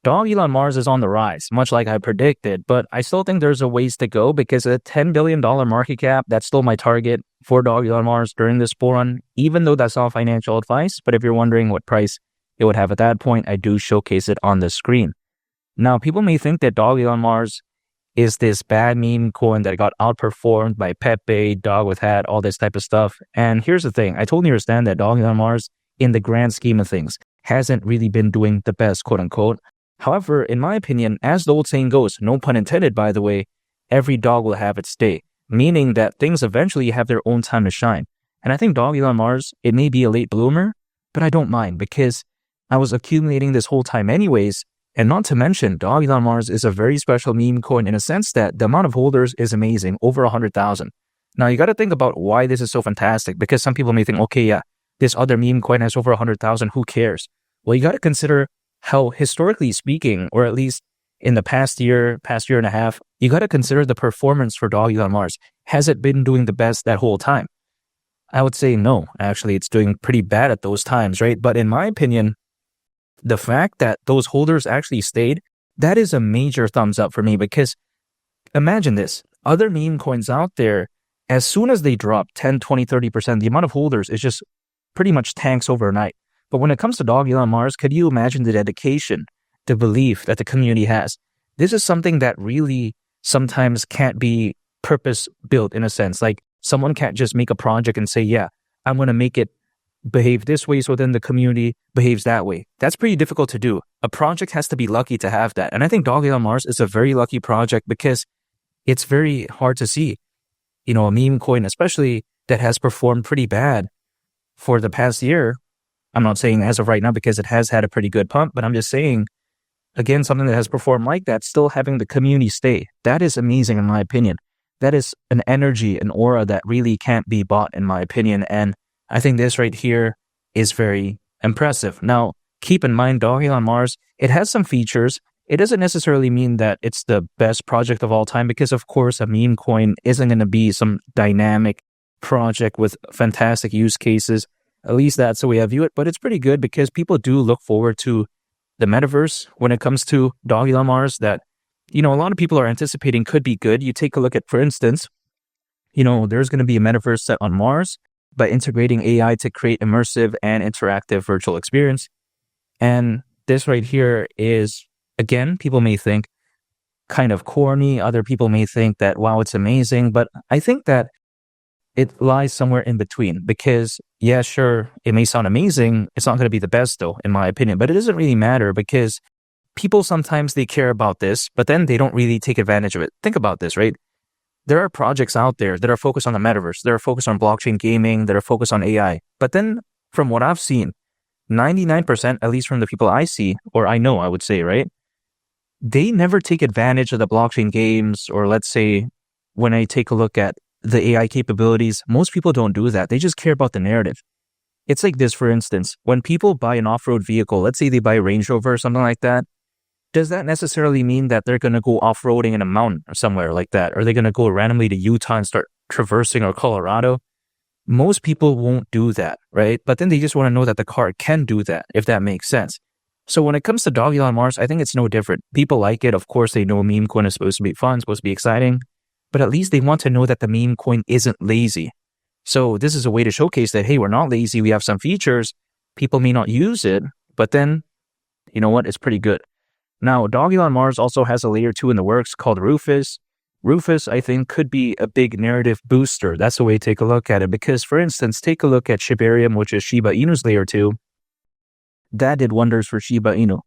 Dogelon Mars is on the rise, much like I predicted, but I still think there's a ways to go because a $10 billion market cap, that's still my target for Dogelon Mars during this bull run, even though that's not financial advice. But if you're wondering what price it would have at that point, I do showcase it on the screen. Now, people may think that Dogelon Mars is this bad meme coin that got outperformed by Pepe, Dog with Hat, all this type of stuff. And here's the thing. I totally understand that Dogelon Mars, in the grand scheme of things, hasn't really been doing the best, quote unquote. However, in my opinion, as the old saying goes, no pun intended, by the way, every dog will have its day, meaning that things eventually have their own time to shine. And I think Dogelon Mars, it may be a late bloomer, but I don't mind because I was accumulating this whole time anyways. And not to mention, Dogelon Mars is a very special meme coin in a sense that the amount of holders is amazing, over 100,000. Now, you got to think about why this is so fantastic, because some people may think, okay, yeah, this other meme coin has over 100,000, who cares? Well, you got to consider how, historically speaking, or at least in the past year and a half, you got to consider the performance for Dogelon Mars. Has it been doing the best that whole time? I would say no. Actually, it's doing pretty bad at those times, right? But in my opinion, the fact that those holders actually stayed, that is a major thumbs up for me, because imagine this. Other meme coins out there, as soon as they drop 10, 20, 30%, the amount of holders is just pretty much tanks overnight. But when it comes to Dogelon Mars, could you imagine the dedication, the belief that the community has? This is something that really sometimes can't be purpose built in a sense. Like someone can't just make a project and say, yeah, I'm going to make it behave this way so then the community behaves that way. That's pretty difficult to do. A project has to be lucky to have that. And I think Dogelon Mars is a very lucky project because it's very hard to see, a meme coin, especially that has performed pretty bad for the past year. I'm not saying as of right now because it has had a pretty good pump, but I'm just saying, again, something that has performed like that, still having the community stay. That is amazing in my opinion. That is an energy, an aura that really can't be bought in my opinion. And I think this right here is very impressive. Now, keep in mind, Dogelon Mars, it has some features. It doesn't necessarily mean that it's the best project of all time because, of course, a meme coin isn't going to be some dynamic project with fantastic use cases. At least that's the way I view it, but it's pretty good because people do look forward to the metaverse when it comes to Dogelon Mars that, a lot of people are anticipating could be good. You take a look at, for instance, there's going to be a metaverse set on Mars by integrating AI to create immersive and interactive virtual experience. And this right here is, again, people may think kind of corny. Other people may think that, wow, it's amazing. But I think that it lies somewhere in between because, yeah, sure, it may sound amazing. It's not going to be the best, though, in my opinion. But it doesn't really matter because people sometimes they care about this, but then they don't really take advantage of it. Think about this, right? There are projects out there that are focused on the metaverse, that are focused on blockchain gaming, that are focused on AI. But then from what I've seen, 99%, at least from the people I see, or I know, I would say, right? They never take advantage of the blockchain games, or let's say when I take a look at the AI capabilities, most people don't do that. They just care about the narrative. It's like this, for instance, when people buy an off-road vehicle, let's say they buy a Range Rover or something like that, does that necessarily mean that they're going to go off-roading in a mountain or somewhere like that? Are they going to go randomly to Utah and start traversing or Colorado? Most people won't do that, right? But then they just want to know that the car can do that, if that makes sense. So when it comes to Dogelon Mars, I think it's no different. People like it. Of course, they know a meme coin is supposed to be fun, supposed to be exciting. But at least they want to know that the meme coin isn't lazy. So this is a way to showcase that, hey, we're not lazy. We have some features. People may not use it, but then, you know what? It's pretty good. Now, Dogelon Mars also has a layer 2 in the works called Rufus. Rufus, I think, could be a big narrative booster. That's the way to take a look at it. Because, for instance, take a look at Shibarium, which is Shiba Inu's layer 2. That did wonders for Shiba Inu.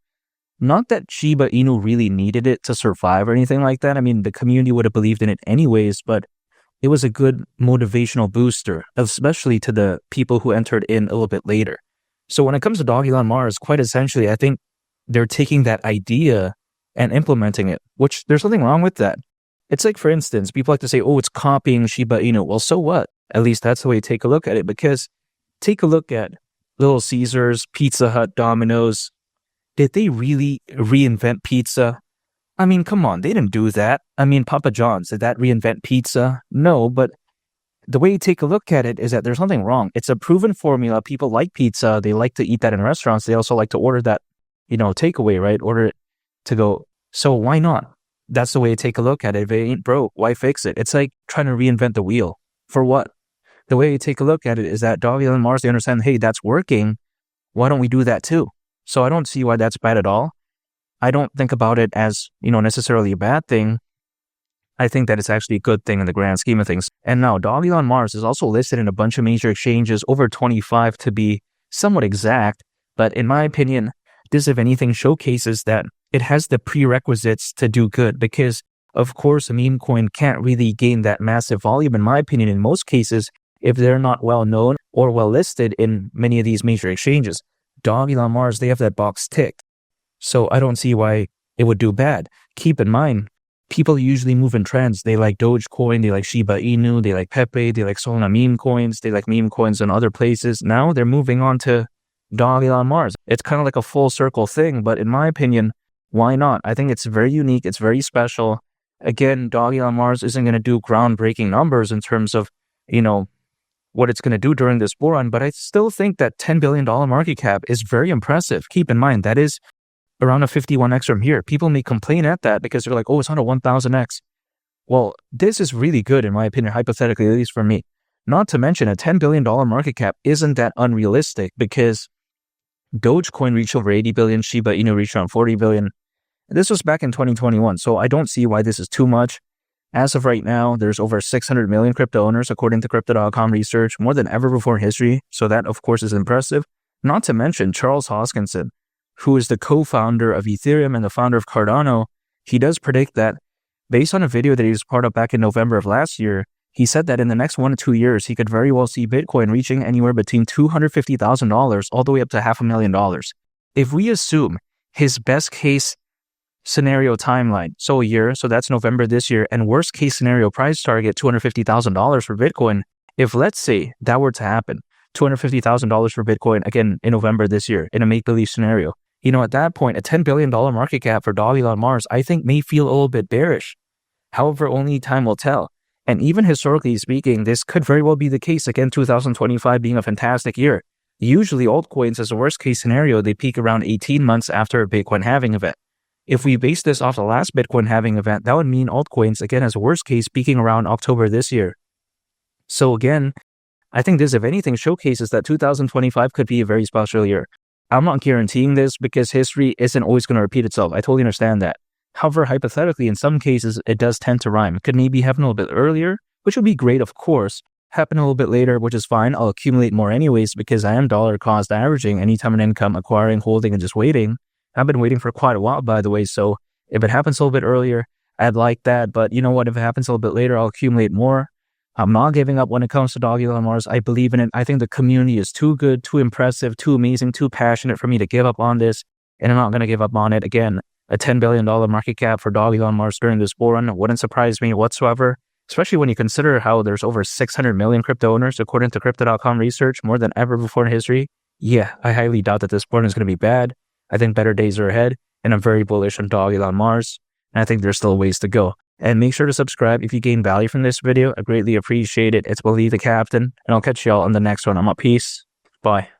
Not that Shiba Inu really needed it to survive or anything like that. I mean, the community would have believed in it anyways, but it was a good motivational booster, especially to the people who entered in a little bit later. So when it comes to Dogelon Mars, quite essentially, I think they're taking that idea and implementing it, which there's nothing wrong with that. It's like, for instance, people like to say, oh, it's copying Shiba Inu. Well, so what? At least that's the way you take a look at it, because take a look at Little Caesars, Pizza Hut, Domino's. Did they really reinvent pizza? I mean, come on, they didn't do that. I mean, Papa John's, did that reinvent pizza? No, but the way you take a look at it is that there's nothing wrong. It's a proven formula. People like pizza. They like to eat that in restaurants. They also like to order that, takeaway, right? Order it to go, so why not? That's the way to take a look at it. If it ain't broke, why fix it? It's like trying to reinvent the wheel. For what? The way you take a look at it is that Dogelon and Mars, they understand, hey, that's working. Why don't we do that too? So I don't see why that's bad at all. I don't think about it as, necessarily a bad thing. I think that it's actually a good thing in the grand scheme of things. And now Dogelon Mars is also listed in a bunch of major exchanges, over 25 to be somewhat exact. But in my opinion, this, if anything, showcases that it has the prerequisites to do good, because of course a meme coin can't really gain that massive volume, in my opinion, in most cases, if they're not well known or well listed in many of these major exchanges. Dogelon Mars, they have that box ticked. So I don't see why it would do bad. Keep in mind, people usually move in trends. They like Dogecoin, they like Shiba Inu, they like Pepe, they like Solana meme coins, they like meme coins in other places. Now they're moving on to Dogelon Mars. It's kind of like a full circle thing, but in my opinion, why not? I think it's very unique, it's very special. Again, Dogelon Mars isn't going to do groundbreaking numbers in terms of, what it's going to do during this bull run, but I still think that $10 billion market cap is very impressive. Keep in mind, that is around a 51x from here. People may complain at that because they're like, oh, it's not a 1000x. Well, this is really good in my opinion, hypothetically, at least for me. Not to mention a $10 billion market cap isn't that unrealistic, because Dogecoin reached over 80 billion, Shiba Inu reached around 40 billion. This was back in 2021, so I don't see why this is too much. As of right now, there's over 600 million crypto owners, according to Crypto.com research, more than ever before in history. So that, of course, is impressive. Not to mention Charles Hoskinson, who is the co-founder of Ethereum and the founder of Cardano. He does predict that, based on a video that he was part of back in November of last year, he said that in the next 1 to 2 years, he could very well see Bitcoin reaching anywhere between $250,000 all the way up to $500,000. If we assume his best case scenario timeline, so a year, so that's November this year, and worst case scenario price target $250,000 for Bitcoin, if let's say that were to happen, $250,000 for Bitcoin again in November this year in a make-believe scenario, at that point, a $10 billion market cap for Dogelon Mars, I think may feel a little bit bearish. However, only time will tell. And even historically speaking, this could very well be the case. Again, 2025 being a fantastic year. Usually altcoins, as a worst case scenario, they peak around 18 months after a Bitcoin halving event. If we base this off the last Bitcoin halving event, that would mean altcoins, again, as a worst case, peaking around October this year. So again, I think this, if anything, showcases that 2025 could be a very special year. I'm not guaranteeing this because history isn't always going to repeat itself. I totally understand that. However, hypothetically, in some cases, it does tend to rhyme. It could maybe happen a little bit earlier, which would be great, of course. Happen a little bit later, which is fine. I'll accumulate more anyways because I am dollar cost averaging anytime an income, acquiring, holding, and just waiting. I've been waiting for quite a while, by the way, so if it happens a little bit earlier, I'd like that. But you know what? If it happens a little bit later, I'll accumulate more. I'm not giving up when it comes to Dogelon Mars. I believe in it. I think the community is too good, too impressive, too amazing, too passionate for me to give up on this, and I'm not going to give up on it. Again, a $10 billion market cap for Dogelon Mars during this bull run wouldn't surprise me whatsoever, especially when you consider how there's over 600 million crypto owners, according to Crypto.com research, more than ever before in history. Yeah, I highly doubt that this bull run is going to be bad. I think better days are ahead, and I'm very bullish on Dogelon Mars, and I think there's still ways to go. And make sure to subscribe if you gain value from this video. I greatly appreciate it. It's Believe the Captain, and I'll catch y'all on the next one. I'm out. Peace. Bye.